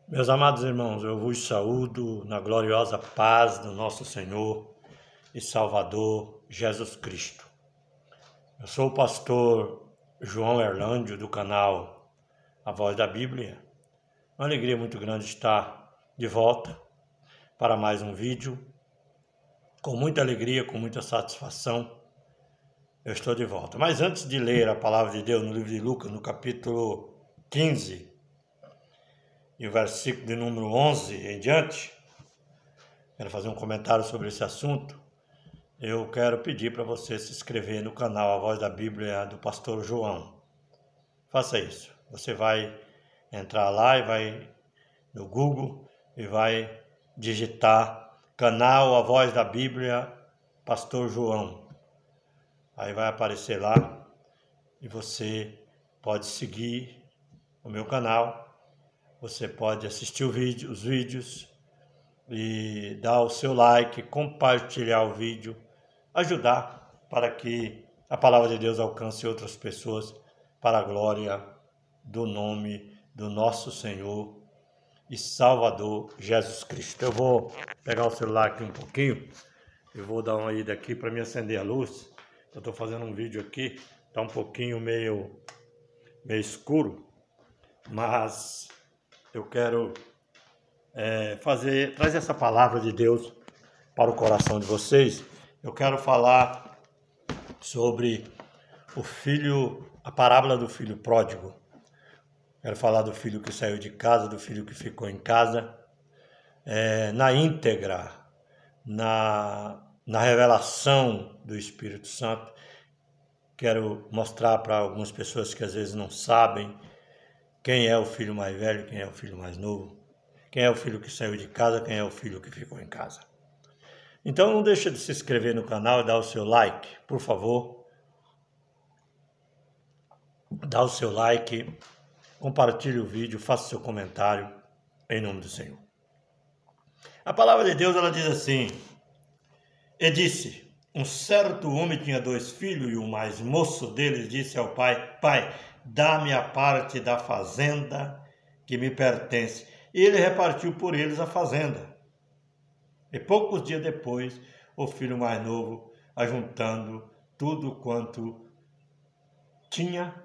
Meus amados irmãos, eu vos saúdo na gloriosa paz do nosso Senhor e Salvador Jesus Cristo. Eu sou o pastor João Erlândio do canal A Voz da Bíblia. Uma alegria muito grande estar de volta para mais um vídeo. Com muita alegria, com muita satisfação, eu estou de volta. Mas antes de ler a palavra de Deus no livro de Lucas, no capítulo 15, e o versículo de número 11 em diante, quero fazer um comentário sobre esse assunto. Eu quero pedir para você se inscrever no canal A Voz da Bíblia do pastor João. Faça isso. Você vai entrar lá e vai no Google e vai digitar canal A Voz da Bíblia pastor João. Aí vai aparecer lá e você pode seguir o meu canal. Você pode assistir os vídeos e dar o seu like, compartilhar o vídeo, ajudar para que a palavra de Deus alcance outras pessoas para a glória do nome do nosso Senhor e Salvador Jesus Cristo. Eu vou pegar o celular aqui um pouquinho, eu vou dar uma ida aqui para me acender a luz. Eu estou fazendo um vídeo aqui, está um pouquinho meio escuro, mas eu quero trazer essa palavra de Deus para o coração de vocês. Eu quero falar sobre a parábola do filho pródigo. Quero falar do filho que saiu de casa, do filho que ficou em casa, na íntegra, na revelação do Espírito Santo. Quero mostrar para algumas pessoas que às vezes não sabem quem é o filho mais velho, quem é o filho mais novo, quem é o filho que saiu de casa, quem é o filho que ficou em casa. Então não deixa de se inscrever no canal e dar o seu like, por favor. Dá o seu like, compartilhe o vídeo, faça o seu comentário, em nome do Senhor. A palavra de Deus, ela diz assim: E disse, um certo homem tinha 2 filhos, e o mais moço deles disse ao pai: Pai, dá-me a parte da fazenda que me pertence. E ele repartiu por eles a fazenda. E poucos dias depois, o filho mais novo, ajuntando tudo quanto tinha,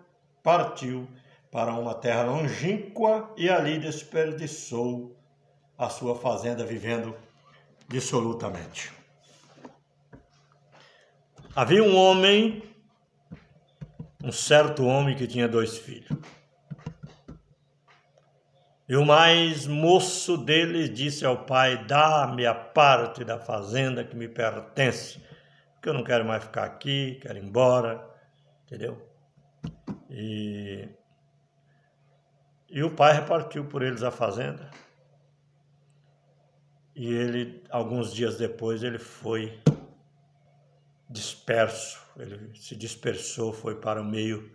partiu para uma terra longínqua e ali desperdiçou a sua fazenda, vivendo dissolutamente. Havia um certo homem que tinha 2 filhos. E o mais moço deles disse ao pai: Dá-me a parte da fazenda que me pertence, porque eu não quero mais ficar aqui, quero ir embora, entendeu? E o pai repartiu por eles a fazenda. E ele, alguns dias depois, ele foi disperso, ele se dispersou, foi para o meio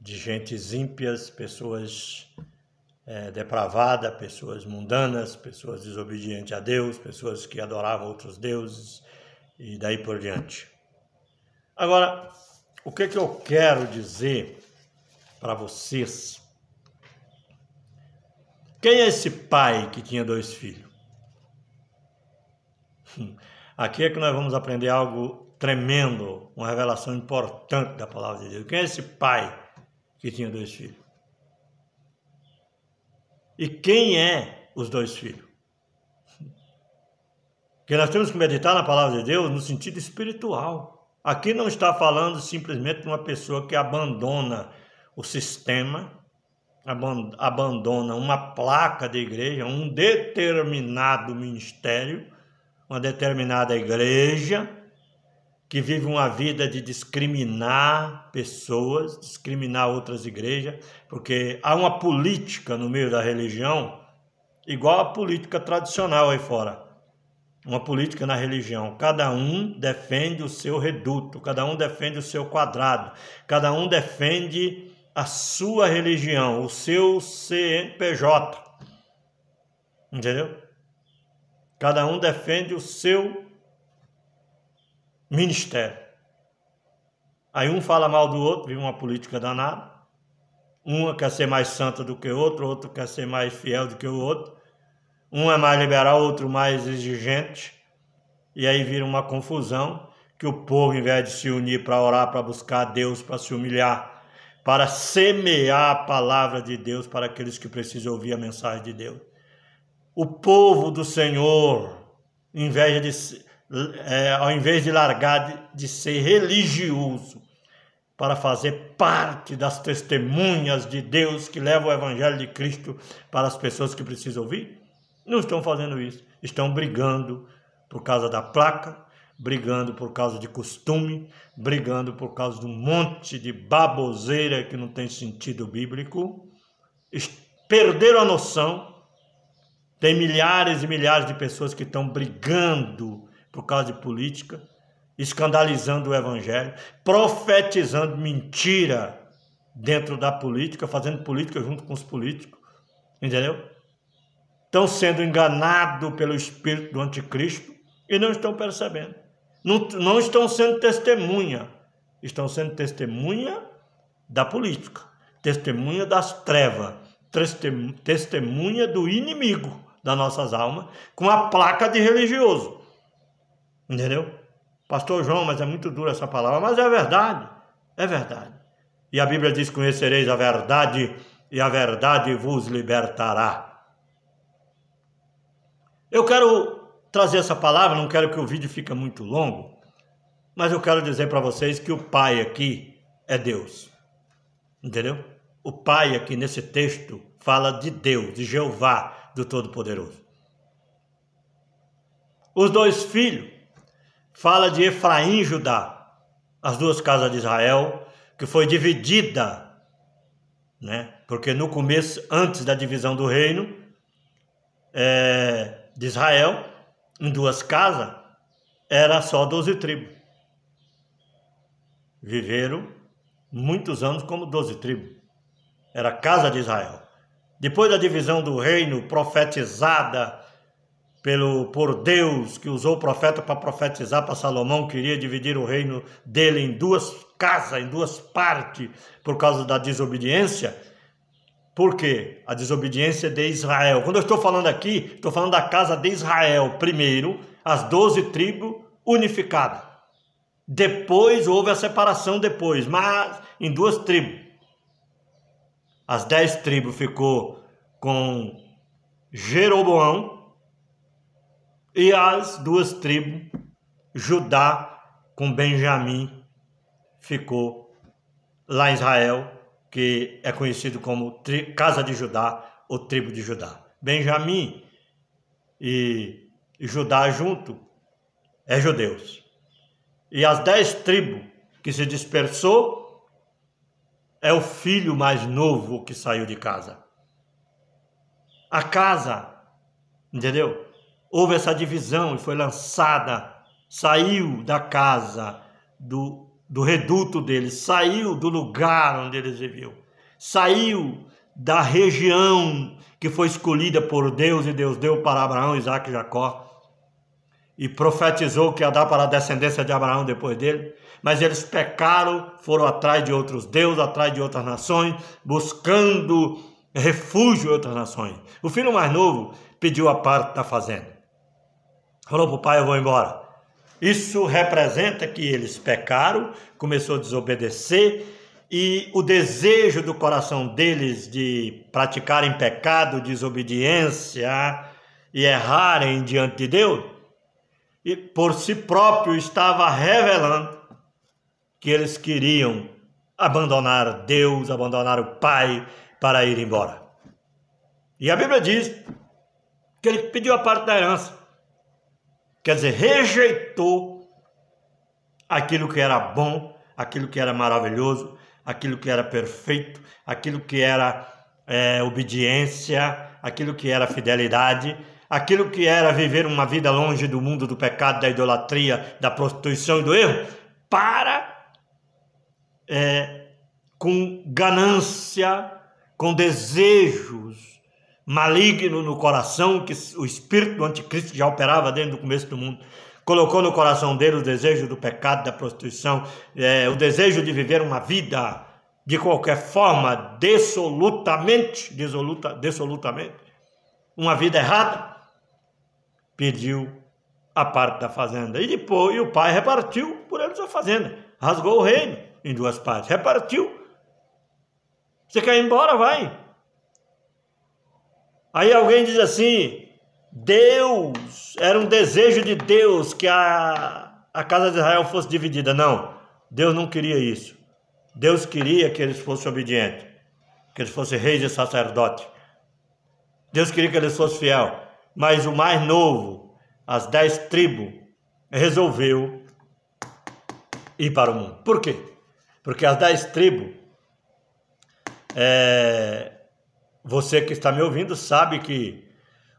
de gentes ímpias, pessoas depravadas, pessoas mundanas, pessoas desobedientes a Deus, pessoas que adoravam outros deuses e daí por diante. Agora, o que eu quero dizer para vocês? Quem é esse pai que tinha 2 filhos? Aqui é que nós vamos aprender algo tremendo, uma revelação importante da palavra de Deus. Quem é esse pai que tinha 2 filhos? E quem é os 2 filhos? Porque nós temos que meditar na palavra de Deus no sentido espiritual. Aqui não está falando simplesmente de uma pessoa que abandona o sistema, abandona uma placa de igreja, um determinado ministério, uma determinada igreja, que vive uma vida de discriminar pessoas, discriminar outras igrejas, porque há uma política no meio da religião, igual a política tradicional aí fora. Uma política na religião. Cada um defende o seu reduto, cada um defende o seu quadrado, cada um defende a sua religião, o seu CNPJ. Entendeu? Cada um defende o seu ministério. Aí um fala mal do outro, vive uma política danada. Uma quer ser mais santa do que o outro quer ser mais fiel do que o outro. Um é mais liberal, outro mais exigente. E aí vira uma confusão que o povo, em vez de se unir para orar, para buscar a Deus, para se humilhar, para semear a palavra de Deus para aqueles que precisam ouvir a mensagem de Deus. O povo do Senhor, ao invés de largar de ser religioso, para fazer parte das testemunhas de Deus que levam o Evangelho de Cristo para as pessoas que precisam ouvir, não estão fazendo isso. Estão brigando por causa da placa, brigando por causa de costume, brigando por causa de um monte de baboseira que não tem sentido bíblico. Perderam a noção. Tem milhares e milhares de pessoas que estão brigando por causa de política, escandalizando o Evangelho, profetizando mentira dentro da política, fazendo política junto com os políticos, entendeu? Estão sendo enganados pelo espírito do anticristo e não estão percebendo. Não estão sendo testemunha, estão sendo testemunha da política, testemunha das trevas, testemunha do inimigo das nossas almas, com a placa de religioso, entendeu? Pastor João, mas é muito dura essa palavra, mas é verdade, é verdade. E a Bíblia diz: conhecereis a verdade e a verdade vos libertará. Eu quero trazer essa palavra, não quero que o vídeo fique muito longo, mas eu quero dizer para vocês que o Pai aqui é Deus, entendeu? O Pai aqui nesse texto fala de Deus, de Jeová, do Todo-Poderoso. Os dois filhos fala de Efraim e Judá, as duas casas de Israel, que foi dividida, né? Porque no começo, antes da divisão do reino de Israel, em duas casas, era só 12 tribos. Viveram muitos anos como 12 tribos. Era a casa de Israel. Depois da divisão do reino, profetizada por Deus, que usou o profeta para profetizar para Salomão, queria dividir o reino dele em duas casas, em duas partes, por causa da desobediência. Por quê? A desobediência de Israel. Quando eu estou falando aqui, estou falando da casa de Israel primeiro, as 12 tribos unificadas. Depois houve a separação depois, mas em duas tribos. As 10 tribos ficou com Jeroboão, e as duas tribos, Judá com Benjamim, ficou lá em Israel, que é conhecido como Casa de Judá ou Tribo de Judá. Benjamim e Judá junto é judeus. E as 10 tribos que se dispersou é o filho mais novo que saiu de casa. A casa, entendeu? Houve essa divisão e foi lançada, saiu da casa, do reduto deles, saiu do lugar onde eles viviam, saiu da região que foi escolhida por Deus, e Deus deu para Abraão, Isaac e Jacó, e profetizou que ia dar para a descendência de Abraão depois dele, mas eles pecaram, foram atrás de outros deuses, atrás de outras nações, buscando refúgio em outras nações. O filho mais novo pediu a parte da fazenda. Falou para o pai: eu vou embora. Isso representa que eles pecaram, começou a desobedecer, e o desejo do coração deles de praticarem pecado, desobediência e errarem diante de Deus, e por si próprio estava revelando que eles queriam abandonar Deus, abandonar o Pai para ir embora. E a Bíblia diz que ele pediu a parte da herança. Quer dizer, rejeitou aquilo que era bom, aquilo que era maravilhoso, aquilo que era perfeito, aquilo que era obediência, aquilo que era fidelidade, aquilo que era viver uma vida longe do mundo do pecado, da idolatria, da prostituição e do erro, para, com ganância, com desejos maligno no coração, que o espírito do anticristo já operava desde o começo do mundo, colocou no coração dele o desejo do pecado, da prostituição, o desejo de viver uma vida de qualquer forma, dissolutamente, uma vida errada, pediu a parte da fazenda. E depois o pai repartiu por eles a fazenda. Rasgou o reino em duas partes. Repartiu. Você quer ir embora? Vai. Aí alguém diz assim, Deus, era um desejo de Deus que a casa de Israel fosse dividida. Não, Deus não queria isso. Deus queria que eles fossem obedientes, que eles fossem reis e sacerdotes. Deus queria que eles fossem fiéis. Mas o mais novo, as 10 tribos, resolveu ir para o mundo. Por quê? Porque as 10 tribos, você que está me ouvindo sabe que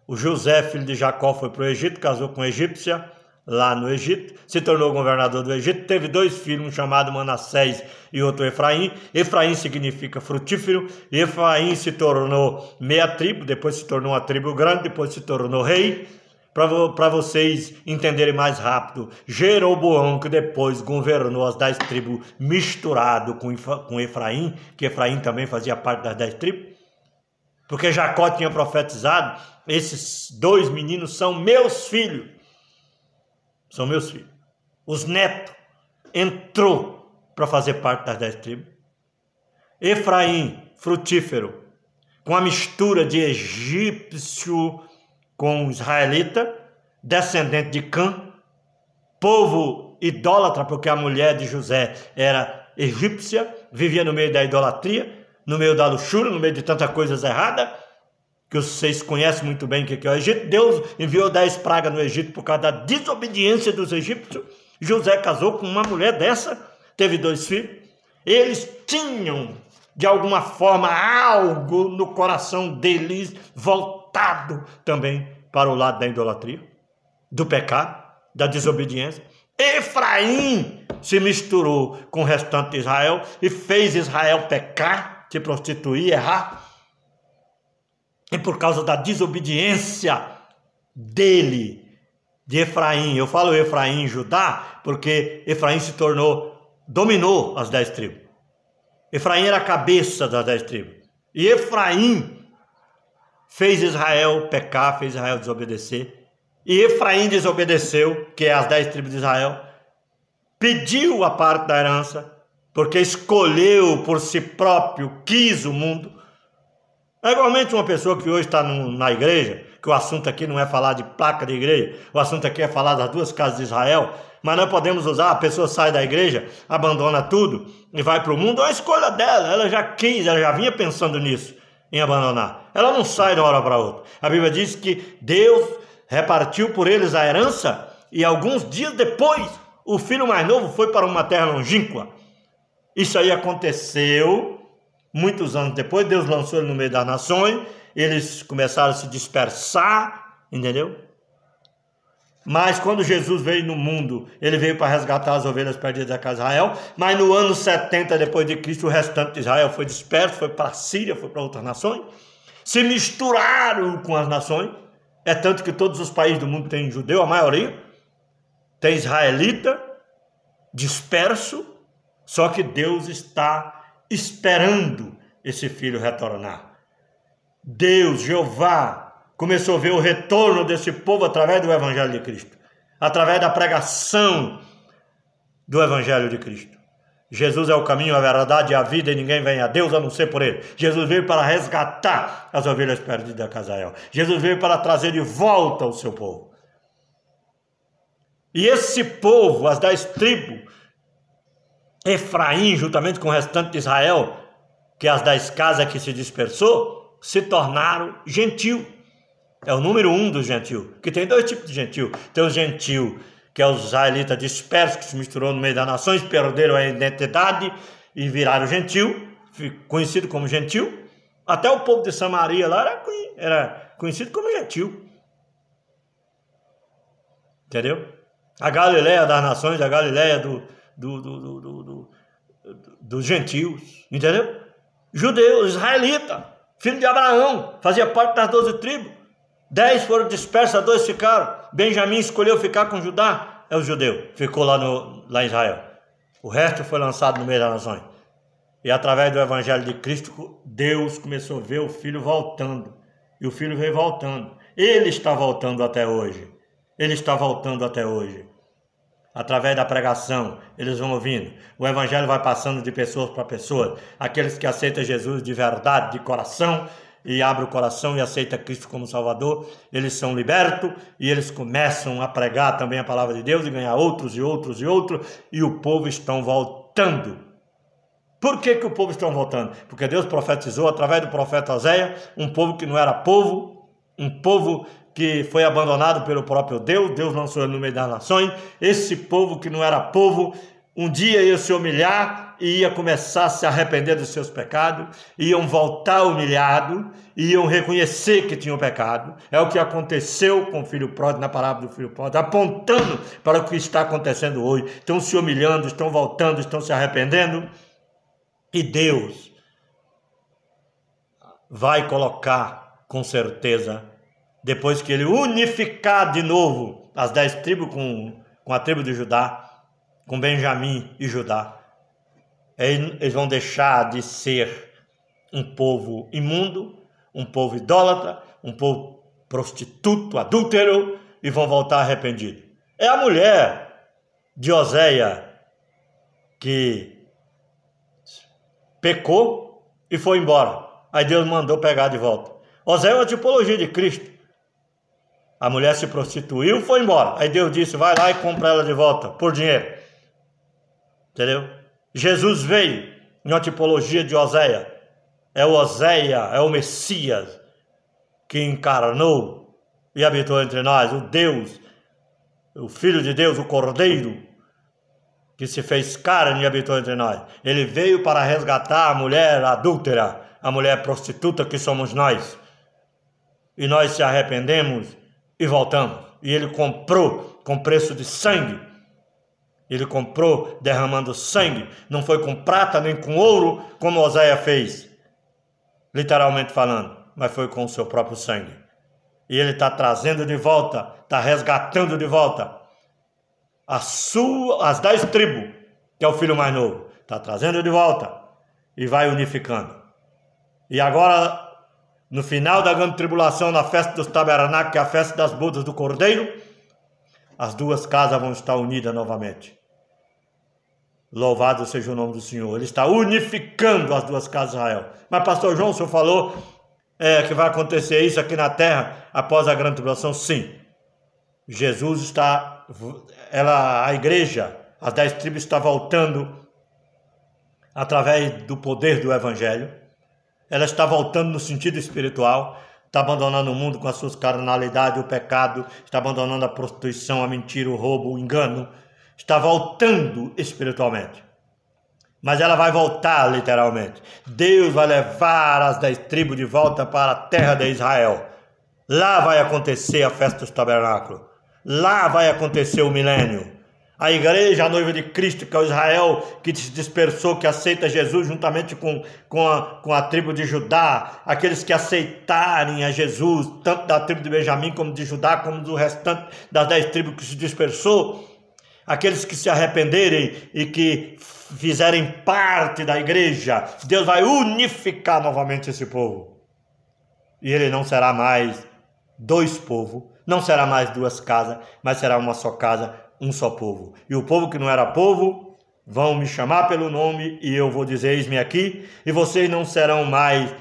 o José, filho de Jacó, foi para o Egito, casou com a egípcia, lá no Egito, se tornou governador do Egito, teve 2 filhos, um chamado Manassés e outro Efraim. Efraim significa frutífero, Efraim se tornou meia tribo, depois se tornou uma tribo grande, depois se tornou rei. Para vocês entenderem mais rápido, Jeroboão, que depois governou as 10 tribos misturado com Efraim, que Efraim também fazia parte das 10 tribos, porque Jacó tinha profetizado, esses 2 meninos são meus filhos. São meus filhos. Os netos entrou para fazer parte das 10 tribos. Efraim, frutífero, com a mistura de egípcio com israelita, descendente de Cã, povo idólatra, porque a mulher de José era egípcia, vivia no meio da idolatria, no meio da luxúria, no meio de tantas coisas erradas, que vocês conhecem muito bem o que é o Egito. Deus enviou 10 pragas no Egito por causa da desobediência dos egípcios. José casou com uma mulher dessa, teve 2 filhos. Eles tinham, de alguma forma, algo no coração deles voltado também para o lado da idolatria, do pecado, da desobediência. Efraim se misturou com o restante de Israel e fez Israel pecar, se prostituir, errar. E por causa da desobediência dele, de Efraim, eu falo Efraim em Judá, porque Efraim dominou as 10 tribos. Efraim era a cabeça das 10 tribos. E Efraim fez Israel pecar, fez Israel desobedecer. E Efraim desobedeceu, que é as 10 tribos de Israel, pediu a parte da herança, porque escolheu por si próprio, quis o mundo. É igualmente uma pessoa que hoje está na igreja, que o assunto aqui não é falar de placa de igreja, o assunto aqui é falar das 2 casas de Israel, mas nós podemos usar, a pessoa sai da igreja, abandona tudo e vai para o mundo, é a escolha dela, ela já quis, ela já vinha pensando nisso, em abandonar. Ela não sai de uma hora para outra. A Bíblia diz que Deus repartiu por eles a herança e alguns dias depois, o filho mais novo foi para uma terra longínqua. Isso aí aconteceu muitos anos depois. Deus lançou ele no meio das nações, eles começaram a se dispersar, entendeu? Mas quando Jesus veio no mundo, ele veio para resgatar as ovelhas perdidas da casa de Israel, mas no ano 70 depois de Cristo, o restante de Israel foi disperso, foi para a Síria, foi para outras nações, se misturaram com as nações, é tanto que todos os países do mundo têm judeu, a maioria, tem israelita, disperso, só que Deus está esperando esse filho retornar. Deus, Jeová, começou a ver o retorno desse povo através do Evangelho de Cristo, através da pregação do Evangelho de Cristo. Jesus é o caminho, a verdade e a vida, e ninguém vem a Deus a não ser por ele. Jesus veio para resgatar as ovelhas perdidas da casa de Israel. Jesus veio para trazer de volta o seu povo. E esse povo, as 10 tribos, Efraim, juntamente com o restante de Israel, que as 10 casas que se dispersou, se tornaram gentil. É o número 1 dos gentil, que tem 2 tipos de gentil. Tem os gentil, que é os israelitas dispersos, que se misturou no meio das nações, perderam a identidade e viraram gentil, conhecido como gentil. Até o povo de Samaria lá era conhecido como gentil. Entendeu? A Galileia das nações, a Galileia dos gentios, entendeu? Judeus, israelita, filho de Abraão, fazia parte das 12 tribos. 10 foram dispersos, 2 ficaram. Benjamim escolheu ficar com Judá, é o judeu, ficou lá em Israel. O resto foi lançado no meio das nações. E através do Evangelho de Cristo, Deus começou a ver o Filho voltando. E o Filho veio voltando. Ele está voltando até hoje. Ele está voltando até hoje. Através da pregação, eles vão ouvindo. O Evangelho vai passando de pessoas para pessoas. Aqueles que aceitam Jesus de verdade, de coração, e abrem o coração e aceitam Cristo como Salvador, eles são libertos e eles começam a pregar também a palavra de Deus e ganhar outros e outros e outros. E o povo está voltando. Por que o povo está voltando? Porque Deus profetizou através do profeta Oséias, um povo que não era povo, um povo que foi abandonado pelo próprio Deus. Deus lançou ele no meio das nações. Esse povo que não era povo, um dia ia se humilhar e ia começar a se arrepender dos seus pecados, iam voltar humilhados, iam reconhecer que tinham pecado. É o que aconteceu com o filho pródigo, na parábola do filho pródigo, apontando para o que está acontecendo hoje. Estão se humilhando, estão voltando, estão se arrependendo. E Deus vai colocar, com certeza, depois que ele unificar de novo as 10 tribos com a tribo de Judá, com Benjamim e Judá, eles vão deixar de ser um povo imundo, um povo idólatra, um povo prostituto, adúltero, e vão voltar arrependidos. É a mulher de Oséias que pecou e foi embora. Aí Deus mandou pegar de volta. Oséias é uma tipologia de Cristo. A mulher se prostituiu e foi embora. Aí Deus disse, vai lá e compra ela de volta, por dinheiro. Entendeu? Jesus veio em uma tipologia de Oséias. É o Oséias, é o Messias que encarnou e habitou entre nós. O Deus, o Filho de Deus, o Cordeiro, que se fez carne e habitou entre nós. Ele veio para resgatar a mulher adúltera, a mulher prostituta que somos nós. E nós se arrependemos e voltamos. E ele comprou com preço de sangue. Ele comprou derramando sangue. Não foi com prata nem com ouro, como Oséias fez, literalmente falando, mas foi com o seu próprio sangue. E ele está trazendo de volta, está resgatando de volta as 10 tribos, que é o filho mais novo, está trazendo de volta e vai unificando. E agora, no final da grande tribulação, na festa dos tabernáculos, que é a festa das bodas do Cordeiro, as duas casas vão estar unidas novamente. Louvado seja o nome do Senhor. Ele está unificando as duas casas de Israel. Mas pastor João, o senhor falou que vai acontecer isso aqui na terra após a grande tribulação? Sim. Jesus está, a igreja, as 10 tribos está voltando através do poder do Evangelho. Ela está voltando no sentido espiritual, está abandonando o mundo com as suas carnalidades, o pecado, está abandonando a prostituição, a mentira, o roubo, o engano, está voltando espiritualmente. Mas ela vai voltar literalmente. Deus vai levar as 10 tribos de volta para a terra de Israel. Lá vai acontecer a festa dos tabernáculos. Lá vai acontecer o milênio. A igreja, a noiva de Cristo, que é o Israel, que se dispersou, que aceita Jesus juntamente com a tribo de Judá, aqueles que aceitarem a Jesus, tanto da tribo de Benjamim como de Judá, como do restante das 10 tribos que se dispersou, aqueles que se arrependerem e que fizerem parte da igreja, Deus vai unificar novamente esse povo. E ele não será mais 2 povos, não será mais 2 casas, mas será uma só casa, um só povo. E o povo que não era povo vão me chamar pelo nome e eu vou dizer, eis-me aqui, e vocês não serão mais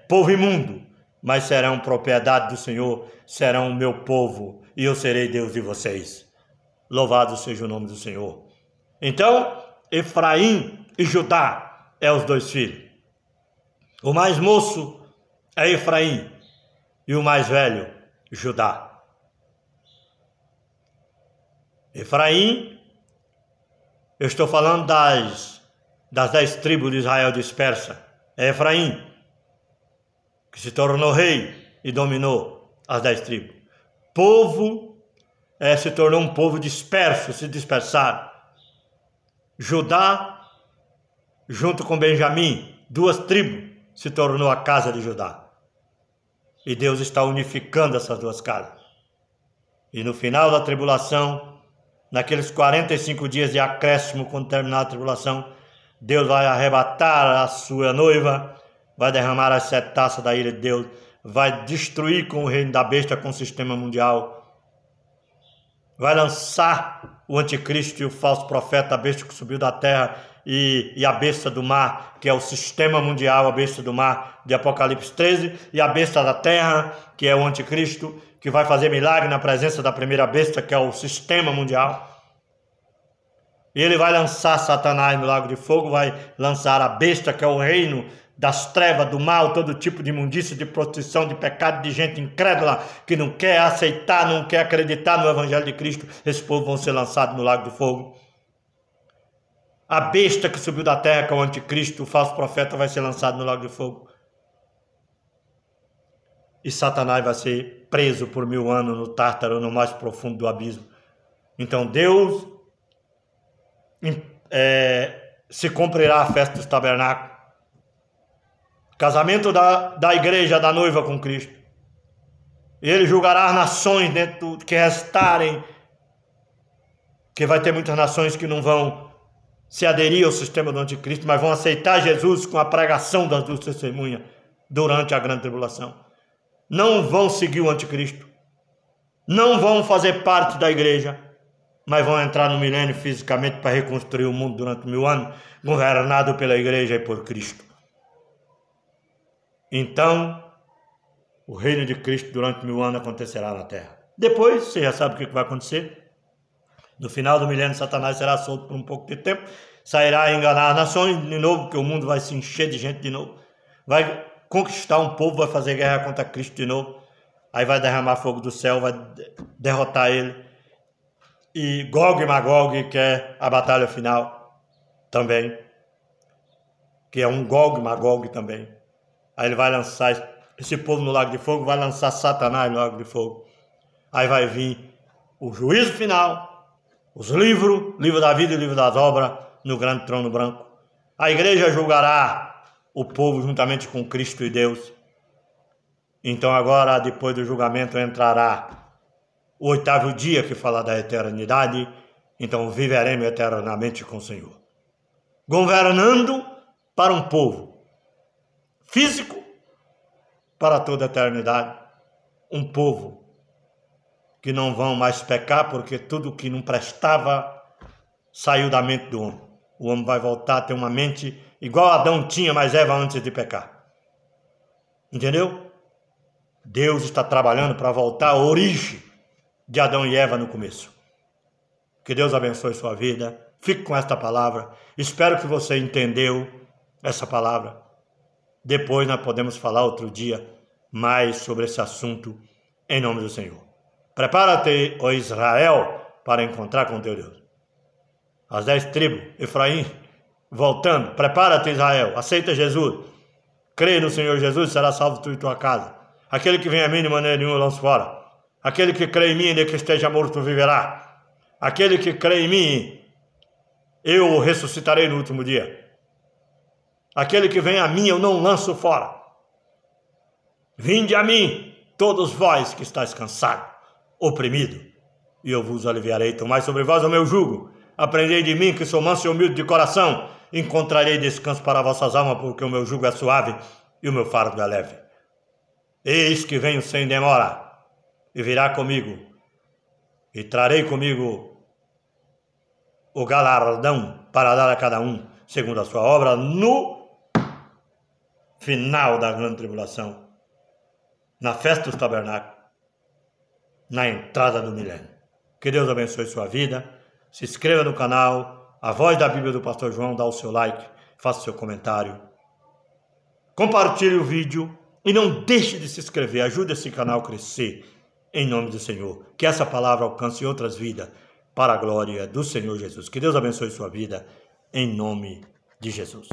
povo imundo, mas serão propriedade do Senhor, serão o meu povo, e eu serei Deus de vocês. Louvado seja o nome do Senhor. Então, Efraim e Judá é os 2 filhos. O mais moço é Efraim e o mais velho, Judá. Efraim, eu estou falando das 10 tribos de Israel dispersa. É Efraim que se tornou rei e dominou as 10 tribos. Povo se tornou um povo disperso, se dispersaram. Judá, junto com Benjamim, 2 tribos, se tornou a casa de Judá. E Deus está unificando essas 2 casas. E no final da tribulação, naqueles 45 dias de acréscimo, quando terminar a tribulação, Deus vai arrebatar a sua noiva, vai derramar as 7 taças da ira de Deus, vai destruir com o reino da besta, com o sistema mundial, vai lançar o anticristo e o falso profeta, a besta que subiu da terra e a besta do mar, que é o sistema mundial, a besta do mar de Apocalipse 13, e a besta da terra, que é o anticristo, que vai fazer milagre na presença da primeira besta, que é o sistema mundial. E ele vai lançar Satanás no lago de fogo, vai lançar a besta, que é o reino das trevas, do mal, todo tipo de imundícia, de prostituição, de pecado, de gente incrédula, que não quer aceitar, não quer acreditar no Evangelho de Cristo. Esses povos vão ser lançados no lago de fogo. A besta que subiu da terra, que é o anticristo, o falso profeta, vai ser lançado no lago de fogo. E Satanás vai ser preso por 1000 anos no Tártaro, no mais profundo do abismo. Então Deus se cumprirá a festa dos tabernáculos. Casamento da igreja, da noiva com Cristo. Ele julgará as nações dentro que restarem, que vai ter muitas nações que não vão se aderir ao sistema do anticristo, mas vão aceitar Jesus com a pregação das 2 testemunhas durante a grande tribulação. Não vão seguir o anticristo, não vão fazer parte da igreja, mas vão entrar no milênio fisicamente para reconstruir o mundo durante 1000 anos, governado pela igreja e por Cristo. Então, o reino de Cristo durante 1000 anos acontecerá na terra. Depois, você já sabe o que vai acontecer. No final do milênio, Satanás será solto por um pouco de tempo, sairá a enganar as nações de novo, porque o mundo vai se encher de gente de novo. Vai conquistar um povo, vai fazer guerra contra Cristo de novo. Aí vai derramar fogo do céu, vai derrotar ele. E Gog e Magog, que é a batalha final também, que é um Gog e Magog também. Aí ele vai lançar esse povo no lago de fogo, vai lançar Satanás no lago de fogo. Aí vai vir o juízo final, os livros, livro da vida e livro das obras, no grande trono branco. A igreja julgará o povo juntamente com Cristo e Deus. Então agora, depois do julgamento, entrará o 8º dia, que fala da eternidade. Então viveremos eternamente com o Senhor, governando para um povo físico para toda a eternidade, um povo que não vão mais pecar, porque tudo que não prestava saiu da mente do homem. O homem vai voltar a ter uma mente igual Adão tinha, mas Eva antes de pecar. Entendeu? Deus está trabalhando para voltar à origem de Adão e Eva no começo. Que Deus abençoe sua vida. Fique com esta palavra. Espero que você entendeu essa palavra. Depois nós podemos falar outro dia mais sobre esse assunto, em nome do Senhor. Prepara-te, ó Israel, para encontrar com teu Deus. As 10 tribos, Efraim, voltando. Prepara-te, Israel, aceita Jesus. Crê no Senhor Jesus, será salvo tu e tua casa. Aquele que vem a mim, de maneira nenhuma, eu lanço fora. Aquele que crê em mim, ainda que esteja morto, viverá. Aquele que crê em mim, eu o ressuscitarei no último dia. Aquele que vem a mim, eu não lanço fora. Vinde a mim, todos vós que estáis cansados, oprimidos, e eu vos aliviarei. Tomai sobre vós o meu jugo. Aprendei de mim, que sou manso e humilde de coração. Encontrarei descanso para vossas almas, porque o meu jugo é suave e o meu fardo é leve. Eis que venho sem demora, e virá comigo, e trarei comigo o galardão para dar a cada um, segundo a sua obra, no final da grande tribulação, na festa dos tabernáculos, na entrada do milênio. Que Deus abençoe sua vida. Se inscreva no canal A Voz da Bíblia do Pastor João, dá o seu like, faça o seu comentário, compartilhe o vídeo e não deixe de se inscrever. Ajude esse canal a crescer, em nome do Senhor. Que essa palavra alcance outras vidas para a glória do Senhor Jesus. Que Deus abençoe sua vida, em nome de Jesus.